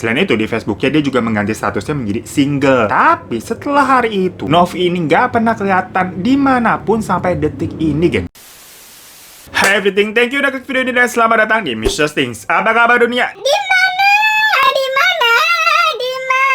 Selain itu, di Facebooknya dia juga mengganti statusnya menjadi single. Tapi setelah hari itu, Novi ini nggak pernah kelihatan dimanapun sampai detik ini, geng. Hi everything, thank you udah klik video ini dan selamat datang di Mr. Things. Apa kabar dunia? Di mana? Di mana? Di mana?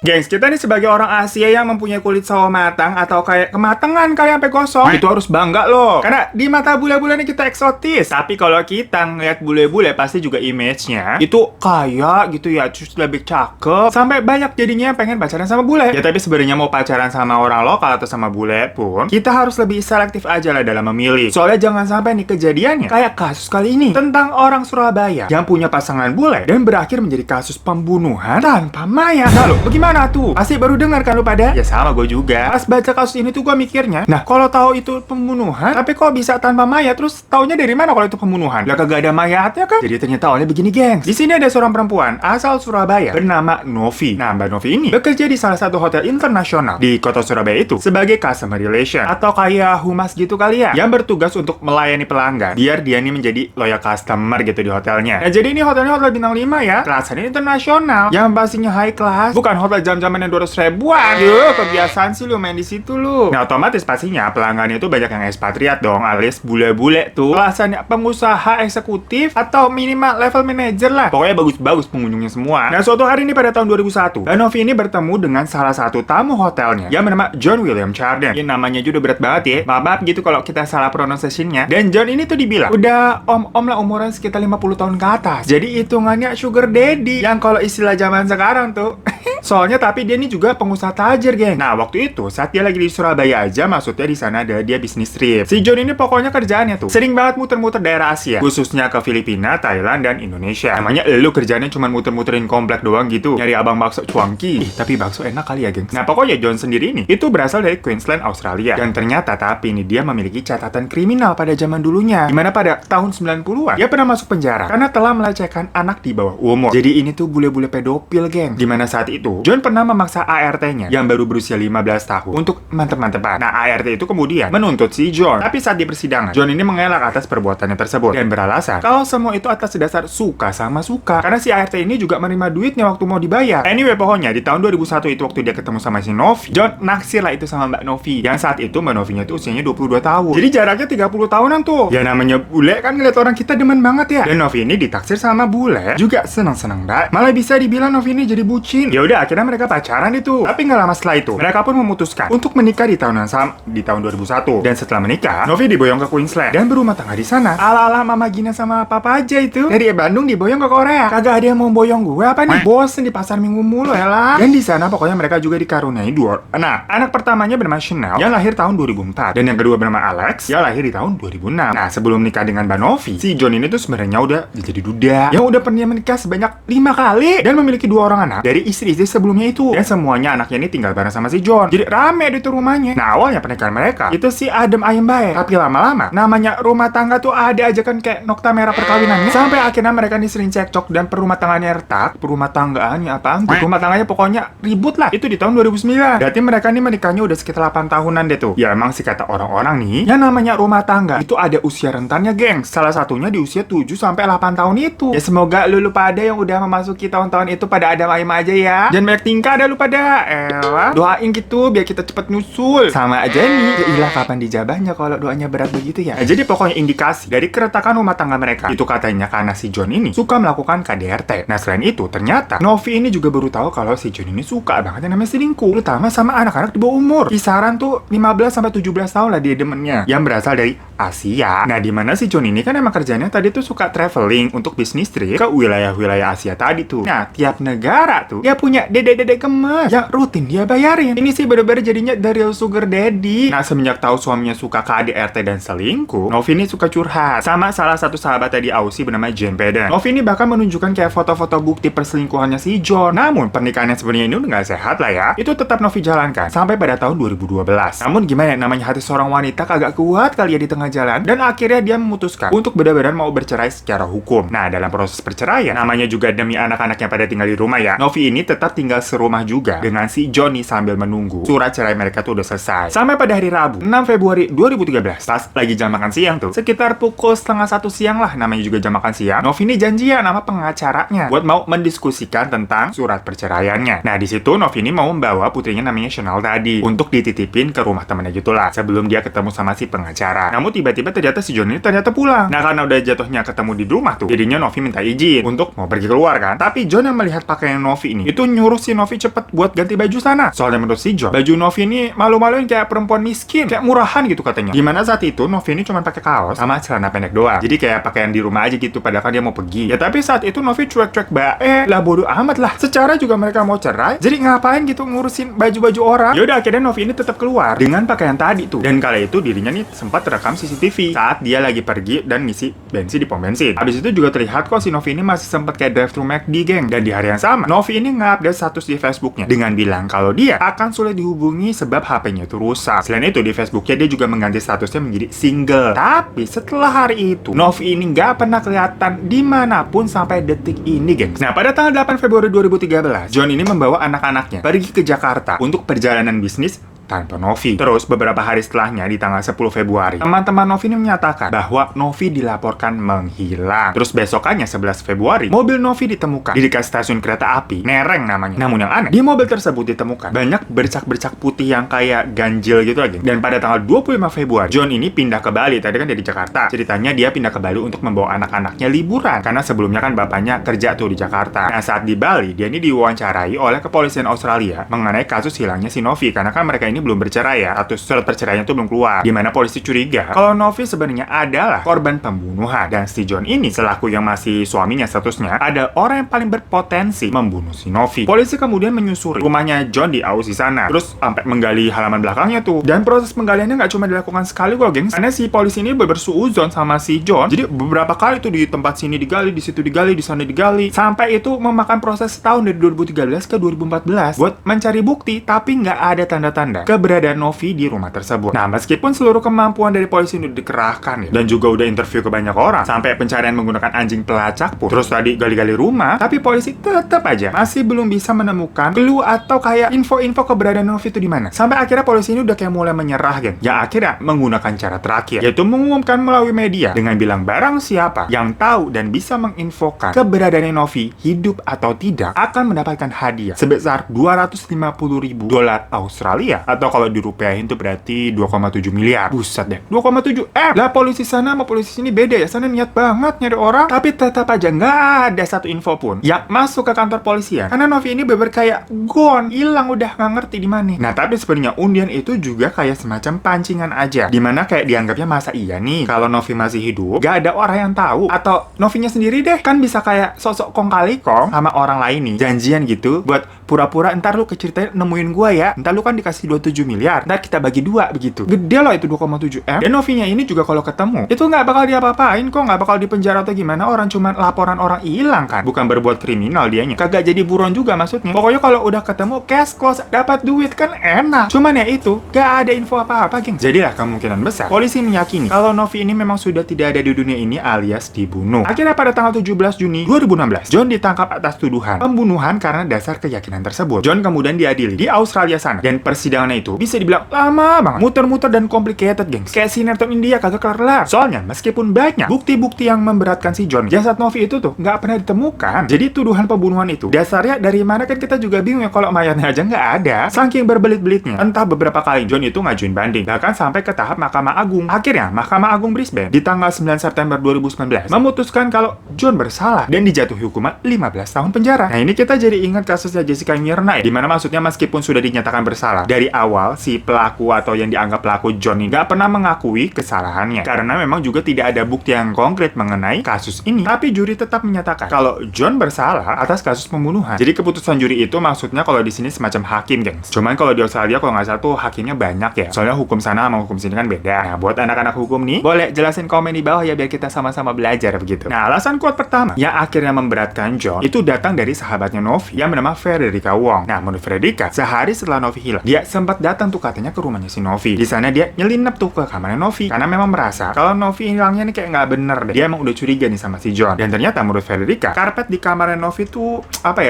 Gengs, kita nih sebagai orang Asia yang mempunyai kulit sawo matang atau kayak kematangan kayak sampai kosong, itu harus bangga loh. Karena di mata bule-bule nih kita eksotis. Tapi kalau kita ngeliat bule-bule pasti juga image-nya itu kayak gitu ya, terus lebih cakep. Sampai banyak jadinya yang pengen pacaran sama bule. Ya tapi sebenarnya mau pacaran sama orang lokal atau sama bule pun, kita harus lebih selektif aja lah dalam memilih. Soalnya jangan sampai nih kejadiannya kayak kasus kali ini tentang orang Surabaya yang punya pasangan bule dan berakhir menjadi kasus pembunuhan tanpa mayat. Lalu bagaimana tuh? Pasti baru dengar kan lu pada? Ya sama gue juga. Pas baca kasus ini tuh gue mikirnya, nah kalau tahu itu pembunuhan, tapi kok bisa tanpa mayat? Terus taunya dari mana kalau itu pembunuhan? Lah kagak ada mayatnya kan? Jadi ternyata awalnya begini, gengs. Di sini ada seorang perempuan asal Surabaya bernama Novi. Nah, Mbak Novi ini bekerja di salah satu hotel internasional di kota Surabaya itu sebagai customer relation atau kayak humas gitu kali ya, yang bertugas untuk melayani pelanggan biar dia ini menjadi loyal customer gitu di hotelnya. Nah, jadi ini hotelnya hotel bintang 5 ya, kelasnya internasional, yang pastinya high class, bukan hotel jam-jaman yang 200 ribuan. Yuh, kebiasaan sih lu main di situ lu. Nah, otomatis pastinya pelanggannya itu banyak yang ekspatriat dong, alias bule-bule tuh. Alasannya pengusaha eksekutif atau minimal level manager lah. Pokoknya bagus-bagus pengunjungnya semua. Nah, suatu hari ini pada tahun 2001, Novi ini bertemu dengan salah satu tamu hotelnya yang bernama John William Charden. Ya, namanya juga udah berat banget ya. Maaf gitu kalau kita salah pronunciation-nya. Dan John ini tuh dibilang udah om-om lah, umuran sekitar 50 tahun ke atas. Jadi hitungannya sugar daddy, yang kalau istilah zaman sekarang tuh. Soalnya tapi dia ini juga pengusaha tajir, geng. Nah, waktu itu saat dia lagi di Surabaya aja, maksudnya di sana ada dia bisnis trip. Si John ini pokoknya kerjaannya tuh sering banget muter-muter daerah Asia, khususnya ke Filipina, Thailand, dan Indonesia. Namanya lu kerjaannya cuma muter-muterin komplek doang gitu, nyari abang bakso cuanki. Tapi bakso enak kali ya, geng. Nah, pokoknya John sendiri ini itu berasal dari Queensland, Australia. Dan ternyata tapi ini dia memiliki catatan kriminal pada zaman dulunya, dimana pada tahun 90-an dia pernah masuk penjara karena telah melecehkan anak di bawah umur. Jadi ini tuh bule-bule pedofil, geng. Dimana saat itu John pernah memaksa ART-nya yang baru berusia 15 tahun untuk mantep-mantepan. Nah, ART itu kemudian menuntut si John. Tapi saat di persidangan, John ini mengelak atas perbuatannya tersebut dan beralasan kalau semua itu atas dasar suka sama suka. Karena si ART ini juga menerima duitnya waktu mau dibayar. Anyway, pokoknya di tahun 2001 itu waktu dia ketemu sama si Novi, John naksir lah itu sama Mbak Novi. Yang saat itu Mbak Novinya itu usianya 22 tahun. Jadi jaraknya 30 tahunan tuh. Ya namanya bule kan ngeliat orang kita demen banget ya. Dan Novi ini ditaksir sama bule juga senang-senang banget. Malah bisa dibilang Novi ini jadi bucin. Ya udah, akhirnya mereka pacaran itu. Tapi nggak lama setelah itu, mereka pun memutuskan untuk menikah di tahun yang sama, di tahun 2001. Dan setelah menikah, Novi diboyong ke Queensland dan berumah tangga di sana. Ala-ala Mama Gina sama Papa aja itu. Dari Bandung diboyong ke Korea. Kagak ada yang mau boyong gue apa nih? Bosen di pasar minggu mulu ya lah. Dan di sana pokoknya mereka juga dikaruniai dua. Nah, anak pertamanya bernama Chanel yang lahir tahun 2004 dan yang kedua bernama Alex yang lahir di tahun 2006. Nah, sebelum nikah dengan Mbak Novi, si John ini tuh sebenarnya udah jadi duda yang udah pernah menikah sebanyak 5 kali dan memiliki 2 orang anak dari istri-istri sebelumnya itu. Dan semuanya anaknya ini tinggal bareng sama si John. Jadi rame di tuh rumahnya. Nah, awalnya pernikahan mereka itu si adem ayem baik. Tapi lama-lama namanya rumah tangga tuh ada aja kan kayak nokta merah perkawinannya. Sampai akhirnya mereka ini sering cekcok dan perumah tangganya retak. Perumah tanggaannya apaan? Rumah tangganya pokoknya ribut lah. Itu di tahun 2009. Berarti mereka ini menikahnya udah sekitar 8 tahunan deh tuh. Ya emang sih kata orang-orang nih, yang namanya rumah tangga itu ada usia rentannya, geng. Salah satunya di usia 7 sampai 8 tahun itu. Ya semoga lu pada yang udah memasuki tahun-tahun itu pada adem ayem aja ya. Jangan banyak tingkah dah lu pada. Elah, doain gitu biar kita cepet nyusul. Sama aja nih. Ya ilah, kapan dijabahnya kalau doanya berat begitu ya. Nah, jadi pokoknya indikasi dari keretakan rumah tangga mereka itu katanya karena si John ini suka melakukan KDRT. Nah, selain itu ternyata Novi ini juga baru tahu kalau si John ini suka banget yang namanya selingkuh, terutama sama anak-anak di bawah umur. Kisaran tuh 15 sampai 17 tahun lah dia demennya, yang berasal dari Asia. Nah, dimana si John ini kan emang kerjanya tadi tuh suka traveling untuk bisnis trip ke wilayah-wilayah Asia tadi tuh. Nah, tiap negara tuh dia punya kayak dedek-dedek gemes yang rutin dia bayarin. Ini sih bener-bener jadinya the real sugar daddy. Nah, semenjak tahu suaminya suka KDRT dan selingkuh, Novi ini suka curhat sama salah satu sahabatnya di Aussie bernama Jane Beden. Novi ini bahkan menunjukkan kayak foto-foto bukti perselingkuhannya si John. Namun, pernikahannya sebenarnya ini udah gak sehat lah ya. Itu tetap Novi jalankan sampai pada tahun 2012. Namun gimana, namanya hati seorang wanita kagak kuat kali ya di tengah jalan. Dan akhirnya dia memutuskan untuk benar-benar mau bercerai secara hukum. Nah, dalam proses perceraian, namanya juga demi anak-anak yang pada tinggal di rumah ya, Novi ini tetap tinggal serumah juga dengan si Johnny sambil menunggu surat cerai mereka tuh udah selesai. Sampai pada hari Rabu, 6 Februari 2013, pas lagi jam makan siang tuh, sekitar pukul 12:30 siang lah, namanya juga jam makan siang, Novi ini janjian sama pengacaranya buat mau mendiskusikan tentang surat perceraiannya. Nah, di situ Novi ini mau membawa putrinya namanya Chanel tadi untuk dititipin ke rumah temennya gitulah sebelum dia ketemu sama si pengacara. Namun tiba-tiba ternyata si John ini ternyata pulang. Nah, karena udah jatuhnya ketemu di rumah tuh, jadinya Novi minta izin untuk mau pergi keluar kan. Tapi John yang melihat pakaian Novi ini itu nyuruh si Novi cepet buat ganti baju sana. Soalnya menurut si John, baju Novi ini malu-maluin kayak perempuan miskin, kayak murahan gitu katanya. Dimana saat itu Novi ini cuma pakai kaos sama celana pendek doang. Jadi kayak pakaian di rumah aja gitu, padahal kan dia mau pergi. Ya tapi saat itu Novi cuek-cuek bae lah, bodo amat lah. Secara juga mereka mau cerai, jadi ngapain gitu ngurusin baju-baju orang. Yaudah akhirnya Novi ini tetap keluar dengan pakaian tadi tuh. Dan kala itu dirinya nih sempat terekam CCTV saat dia lagi pergi dan ngisi bensin di pom bensin. Habis itu juga terlihat kok si Novi ini masih sempat kayak drive thru McD geng. Dan di hari yang sama, Novi ini nge-update status di Facebooknya dengan bilang kalau dia akan sulit dihubungi sebab HP-nya itu rusak. Selain itu di Facebooknya dia juga mengganti statusnya menjadi single. Tapi setelah hari itu, Novi ini nggak pernah kelihatan dimanapun sampai detik ini, gengs. Nah, pada tanggal 8 Februari 2013, John ini membawa anak-anaknya pergi ke Jakarta untuk perjalanan bisnis tanpa Novi. Terus beberapa hari setelahnya di tanggal 10 Februari, teman-teman Novi ini menyatakan bahwa Novi dilaporkan menghilang. Terus besokannya 11 Februari, mobil Novi ditemukan di dekat stasiun kereta api Nereng namanya. Namun yang aneh, di mobil tersebut ditemukan banyak bercak-bercak putih yang kayak ganjil gitu lagi. Dan pada tanggal 25 Februari, John ini pindah ke Bali. Tadi kan dari Jakarta. Ceritanya dia pindah ke Bali untuk membawa anak-anaknya liburan karena sebelumnya kan bapaknya kerja tuh di Jakarta. Nah, saat di Bali, dia ini diwawancarai oleh kepolisian Australia mengenai kasus hilangnya si Novi karena kan mereka ini belum bercerai ya, atau surat perceraiannya itu belum keluar. Dimana polisi curiga kalau Novi sebenarnya adalah korban pembunuhan dan si John ini selaku yang masih suaminya statusnya ada orang yang paling berpotensi membunuh si Novi. Polisi kemudian menyusuri rumahnya John di Aussie sana, terus sampai menggali halaman belakangnya tuh. Dan proses penggaliannya nggak cuma dilakukan sekali kok, gengs. Karena si polisi ini bersuuzon sama si John. Jadi beberapa kali tuh di tempat sini digali, di situ digali, di sana digali, sampai itu memakan proses setahun dari 2013 ke 2014 buat mencari bukti, tapi nggak ada tanda-tanda keberadaan Novi di rumah tersebut. Nah, meskipun seluruh kemampuan dari polisi ini dikerahkan ya, dan juga udah interview ke banyak orang, sampai pencarian menggunakan anjing pelacak pun, terus tadi gali-gali rumah, tapi polisi tetap aja masih belum bisa menemukan clue atau kayak info-info keberadaan Novi itu di mana. Sampai akhirnya polisi ini udah kayak mulai menyerah, geng. Ya akhirnya menggunakan cara terakhir, yaitu mengumumkan melalui media dengan bilang barang siapa yang tahu dan bisa menginfokan keberadaan Novi hidup atau tidak akan mendapatkan hadiah sebesar $250.000 Australia, atau kalau dirupiahin tuh berarti 2,7 miliar. Buset deh, 2,7 M. Lah polisi sana sama polisi sini beda ya. Sana niat banget nyari orang, tapi tetap aja nggak ada satu info pun yang masuk ke kantor polisian. Karena Novi ini bener kayak gone, hilang udah nggak ngerti di mana. Nah, tapi sebenarnya undian itu juga kayak semacam pancingan aja. Dimana kayak dianggapnya masa iya nih kalau Novi masih hidup, gak ada orang yang tahu, atau Novinya sendiri deh kan bisa kayak sosok kong kali kong sama orang lain nih, janjian gitu buat pura-pura ntar lu keceritain nemuin gua ya, ntar lu kan dikasih 27 miliar, ntar kita bagi 2 begitu. Gede loh itu 2,7 M. Dan Novinya ini juga kalau ketemu itu nggak bakal diapa-apain kok, nggak bakal dipenjara atau gimana. Orang cuma laporan orang hilang kan, bukan berbuat kriminal dianya. Kagak jadi buron juga maksudnya. Pokoknya kalau udah ketemu cash close, dapat duit kan enak. Cuman ya itu gak ada info apa-apa, geng. Jadilah kemungkinan besar polisi meyakini kalau Novi ini memang sudah tidak ada di dunia ini alias dibunuh. Akhirnya pada tanggal 17 Juni 2016, John ditangkap atas tuduhan pembunuhan karena dasar keyakinan tersebut. John kemudian diadili di Australia sana, dan persidangannya itu bisa dibilang lama banget, muter-muter dan complicated, gengs. Kayak sinetron India kagak kelar-kelar. Soalnya meskipun banyak bukti-bukti yang memberatkan si John, jasad Novi itu tuh nggak pernah ditemukan. Jadi tuduhan pembunuhan itu dasarnya dari mana kan kita juga bingung ya, kalau mayatnya aja nggak ada. Saking berbelit-belitnya, entah beberapa kali John itu ngajuin banding, bahkan sampai ke tahap Mahkamah Agung. Akhirnya Mahkamah Agung Brisbane di tanggal 9 September 2019 memutuskan kalau John bersalah dan dijatuhi hukuman 15 tahun penjara. Nah, ini kita jadi ingat kasusnya Jessica Mirna ya, dimana maksudnya meskipun sudah dinyatakan bersalah dari awal si pelaku atau yang dianggap pelaku John ini nggak pernah mengakui kesalahannya. Karena memang juga tidak ada bukti yang konkret mengenai kasus ini. Tapi juri tetap menyatakan kalau John bersalah atas kasus pembunuhan. Jadi keputusan juri itu maksudnya kalau di sini semacam hakim, gengs. Cuman kalau di Australia kalau nggak salah tuh hakimnya banyak ya. Soalnya hukum sana sama hukum sini kan beda. Nah, buat anak-anak hukum nih, boleh jelasin komen di bawah ya biar kita sama-sama belajar begitu. Nah, alasan kuat pertama yang akhirnya memberatkan John itu datang dari sahabatnya Novi yang bernama Frederica Wong. Nah, menurut Frederica, sehari setelah Novi hilang, dia sempat datang tuh katanya ke rumahnya si Novi. Di sana dia nyelinap tuh ke kamarnya Novi karena memang merasa kalau Novi hilangnya nih kayak nggak bener deh. Dia emang udah curiga nih sama si John. Dan ternyata menurut Frederica, karpet di kamarnya Novi tuh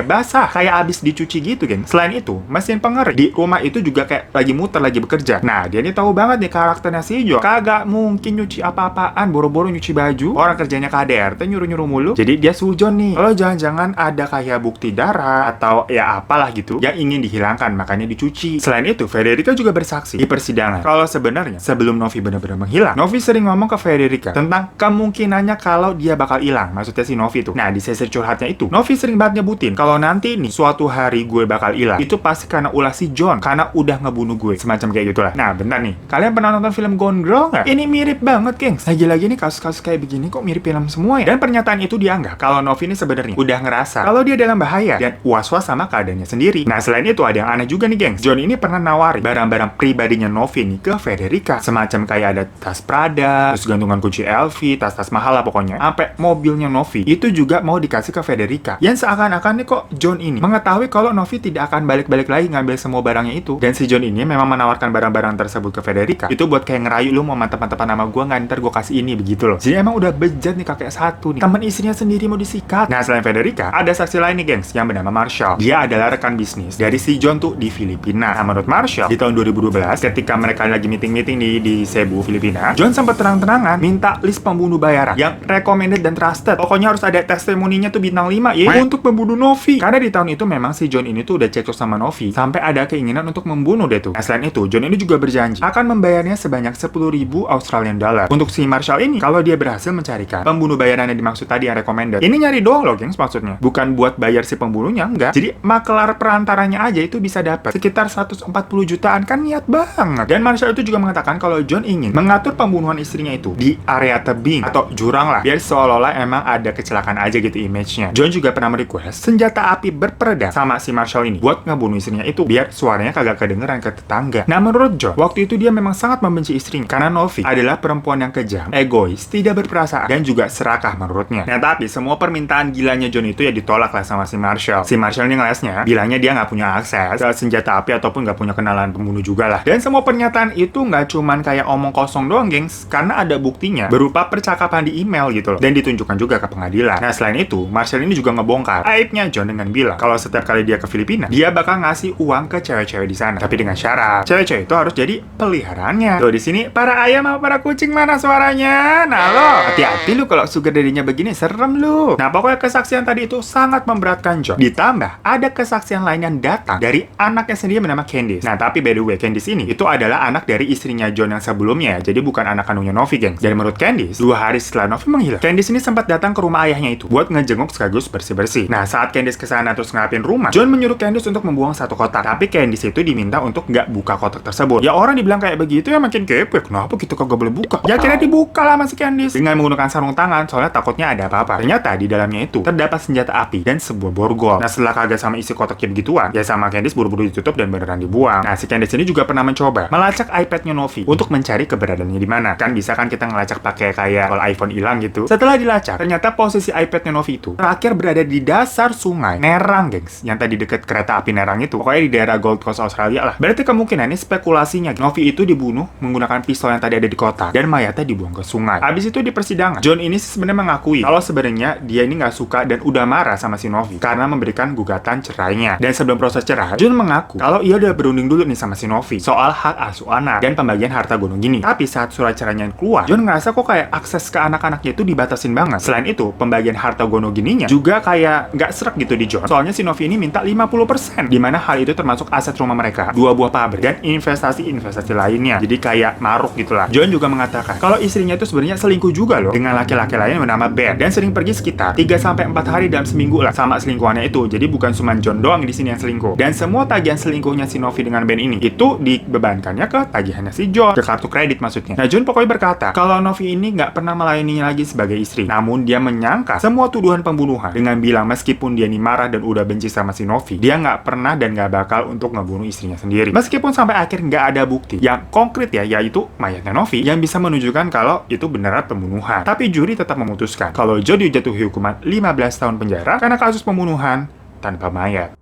basah, kayak abis dicuci gitu, geng. Selain itu, mesin pengering di rumah itu juga kayak lagi muter, lagi bekerja. Nah, dia ini tahu banget nih karakternya si John. Kagak mungkin nyuci apa-apaan, boro-boro nyuci baju. Orang kerjanya KDRT nyuruh-nyuruh mulu. Jadi dia sujon nih. Kalau jangan-jangan ada kayak bukti darah atau ya apalah gitu yang ingin dihilangkan, makanya dicuci. Selain itu, Frederica juga bersaksi di persidangan kalau sebenarnya sebelum Novi benar-benar menghilang, Novi sering ngomong ke Frederica tentang kemungkinannya kalau dia bakal hilang. Maksudnya si Novi tuh. Nah, di sesi curhatnya itu, Novi sering banget nyebutin kalau nanti nih suatu hari gue bakal hilang. Itu pasti karena ulah si John, karena udah ngebunuh gue. Semacam kayak gitulah. Nah, bentar nih. Kalian pernah nonton film Gone Girl nggak? Ini mirip banget, gengs. Lagi-lagi nih kasus-kasus kayak begini kok mirip film semua ya. Dan pernyataan itu dianggap kalau Novi ini sebenarnya udah ngerasa kalau dia dalam bahaya dan was-was sama keadaannya sendiri. Nah, selain itu ada yang aneh juga nih, gengs. John ini pernah nawarin barang-barang pribadinya Novi nih ke Frederica. Semacam kayak ada tas Prada, terus gantungan kunci LV, tas-tas mahal lah pokoknya. Sampai mobilnya Novi itu juga mau dikasih ke Frederica. Yang seakan-akan nih kok John ini mengetahui kalau Novi tidak akan balik-balik lagi ngambil semua barangnya itu. Dan si John ini memang menawarkan barang-barang tersebut ke Frederica. Itu buat kayak ngerayu, lu mau mantap-mantapan sama gua nggak, ntar gua kasih ini begitu loh. Jadi emang udah bejat nih kakek satu nih. Temen istrinya sendiri mau disikat. Nah, selain Frederica, ada saksi lain nih, gengs, yang bernama Marshall. Dia adalah rekan bisnis dari si John tuh di Filipina. Nah, menurut Marshall, di tahun 2012 ketika mereka lagi meeting-meeting di Cebu, Filipina, John sempat terang-terangan minta list pembunuh bayaran yang recommended dan trusted. Pokoknya harus ada testimoninya tuh bintang 5 ya untuk membunuh Novi. Karena di tahun itu memang si John ini tuh udah cekcok sama Novi sampai ada keinginan untuk membunuh dia tuh. Nah, selain itu, John ini juga berjanji akan membayarnya sebanyak 10.000 Australian dollar untuk si Marshall ini kalau dia berhasil mencarikan pembunuh bayaran yang dimaksud tadi yang recommended. Ini nyari doang loh, gengs, maksudnya. Bukan buat bayar si pembunuhnya, enggak. Jadi makelar perantaranya aja itu bisa dapat sekitar 140 jutaan, kan niat banget. Dan Marshall itu juga mengatakan kalau John ingin mengatur pembunuhan istrinya itu di area tebing atau jurang lah, biar seolah-olah emang ada kecelakaan aja gitu image-nya. John juga pernah merequest senjata api berperedam sama si Marshall ini buat ngebunuh istrinya itu biar suaranya kagak kedengeran ke tetangga. Nah, menurut John, waktu itu dia memang sangat membenci istrinya karena Novi adalah perempuan yang kejam, egois, tidak berperasaan, dan juga serakah menurutnya. Nah, tapi semua permintaan gilanya John itu ya ditolak lah sama si Marshall. Si Marshall ini ngelesnya bilangnya dia nggak punya akses ke senjata api ataupun nggak punya kenalan pembunuh juga lah. Dan semua pernyataan itu nggak cuman kayak omong kosong doang, gengs, karena ada buktinya berupa percakapan di email gitu loh, dan ditunjukkan juga ke pengadilan. Nah, selain itu, Marshall ini juga ngebongkar aibnya John dengan bilang kalau setiap kali dia ke Filipina, dia bakal ngasih uang ke cewek-cewek di sana, tapi dengan syarat cewek-cewek itu harus jadi peliharaannya. Tuh, di sini para ayam sama para kucing mana suaranya? Nah lo, hati-hati lu kalau sugar daddy-nya begini, serem lu. Nah, pokoknya kesaksian tadi itu sangat memberatkan John. Ditambah ada kesaksian lain yang datang dari anaknya sendiri bernama Candice. Nah, tapi by the way, Candice ini itu adalah anak dari istrinya John yang sebelumnya, jadi bukan anak kandungnya Novi, gengs. Dan menurut Candice, 2 hari setelah Novi menghilang, Candice ini sempat datang ke rumah ayahnya itu buat ngejenguk sekaligus bersih-bersih. Nah, saat Candice kesana terus ngelapin rumah, John menyuruh Candice untuk membuang 1 kotak. Tapi Candice itu diminta untuk nggak buka kotak tersebut. Ya orang dibilang kayak begitu ya makin kepo. Kenapa gitu kagak boleh buka? Ya akhirnya dibuka lah sama si Candice dengan menggunakan sarung tangan, soalnya takutnya ada apa-apa. Ternyata di dalamnya itu terdapat senjata api dan sebuah borgol. Nah, setelah kaget sama isi kotaknya begituan, ya sama Candice buru-buru ditutup dan beneran dibuang. Nah, si Candice ini juga pernah mencoba melacak iPad-nya Novi untuk mencari keberadaannya di mana. Kan bisa kan kita ngelacak pakai kayak kalau iPhone hilang gitu. Setelah dilacak, ternyata posisi iPad-nya Novi itu terakhir berada di dasar sungai Nerang, gengs, yang tadi deket kereta api Nerang itu. Pokoknya di daerah Gold Coast Australia lah. Berarti kemungkinan ini spekulasinya Novi itu dibunuh menggunakan pistol yang tadi ada di kotak dan mayatnya dibuang ke sungai. Habis itu di persidangan, John ini sebenarnya mengakui kalau sebenarnya dia ini nggak suka dan udah marah sama si Novi karena memberikan gugatan cerainya. Dan sebelum proses cerai, John mengaku kalau ia udah berunding dulu nih sama si Novi soal hak asuh anak dan pembagian harta gonong gini. Tapi saat surat cerainya keluar, John ngerasa kok kayak akses ke anak-anaknya itu dibatasin banget. Selain itu, pembagian harta gono gininya juga kayak nggak serak gitu di John. Soalnya si Novi ini minta 50%, di mana hal itu termasuk aset rumah mereka, 2 buah pabrik, dan investasi-investasi lainnya. Jadi kayak maruk gitulah. John juga mengatakan kalau istrinya itu sebenarnya selingkuh juga loh dengan laki-laki lain bernama Ben, dan sering pergi sekitar 3-4 hari dalam seminggu lah sama selingkuhannya itu. Jadi bukan cuma John doang di sini yang selingkuh. Dan semua tagihan selingkuhnya si Novi dengan dengan band ini itu dibebankannya ke tagihannya si John, ke kartu kredit maksudnya. Nah, John pokoknya berkata kalau Novi ini nggak pernah melayaninya lagi sebagai istri. Namun dia menyangka semua tuduhan pembunuhan dengan bilang meskipun dia ini marah dan udah benci sama si Novi, dia nggak pernah dan nggak bakal untuk ngebunuh istrinya sendiri. Meskipun sampai akhir nggak ada bukti yang konkret ya, yaitu mayatnya Novi yang bisa menunjukkan kalau itu beneran pembunuhan. Tapi juri tetap memutuskan kalau John dijatuhi hukuman 15 tahun penjara karena kasus pembunuhan tanpa mayat.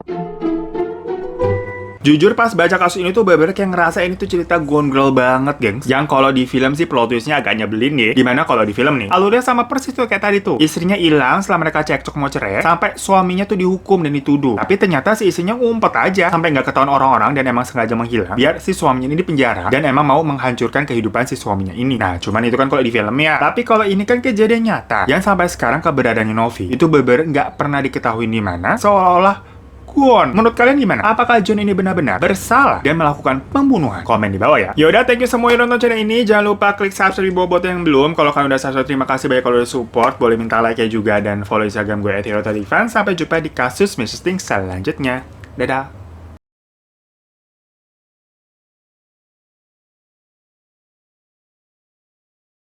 Jujur pas baca kasus ini tuh bener-bener kayak ngerasa ini tuh cerita gondrol banget, gengs. Yang kalau di film sih plot twistnya agak nyebelin nih. Dimana kalau di film nih, alurnya sama persis tuh kayak tadi tuh. Istrinya hilang setelah mereka cekcok mau cerai, sampai suaminya tuh dihukum dan dituduh. Tapi ternyata si istrinya ngumpet aja sampai nggak ketahuan orang-orang dan emang sengaja menghilang biar si suaminya ini dipenjara dan emang mau menghancurkan kehidupan si suaminya ini. Nah, cuman itu kan kalau di film ya. Tapi kalau ini kan kejadian nyata yang sampai sekarang keberadaannya Novi itu bener-bener nggak pernah diketahui di mana, seolah-olah Kwon. Menurut kalian gimana? Apakah John ini benar-benar bersalah dan melakukan pembunuhan? Komen di bawah ya. Yaudah, thank you semua yang nonton channel ini. Jangan lupa klik subscribe buat yang belum. Kalau kalian udah subscribe, terima kasih banyak kalau udah support. Boleh minta like ya juga dan follow Instagram gue @herotadifan. Sampai jumpa di kasus Mrs. Ting selanjutnya. Dadah.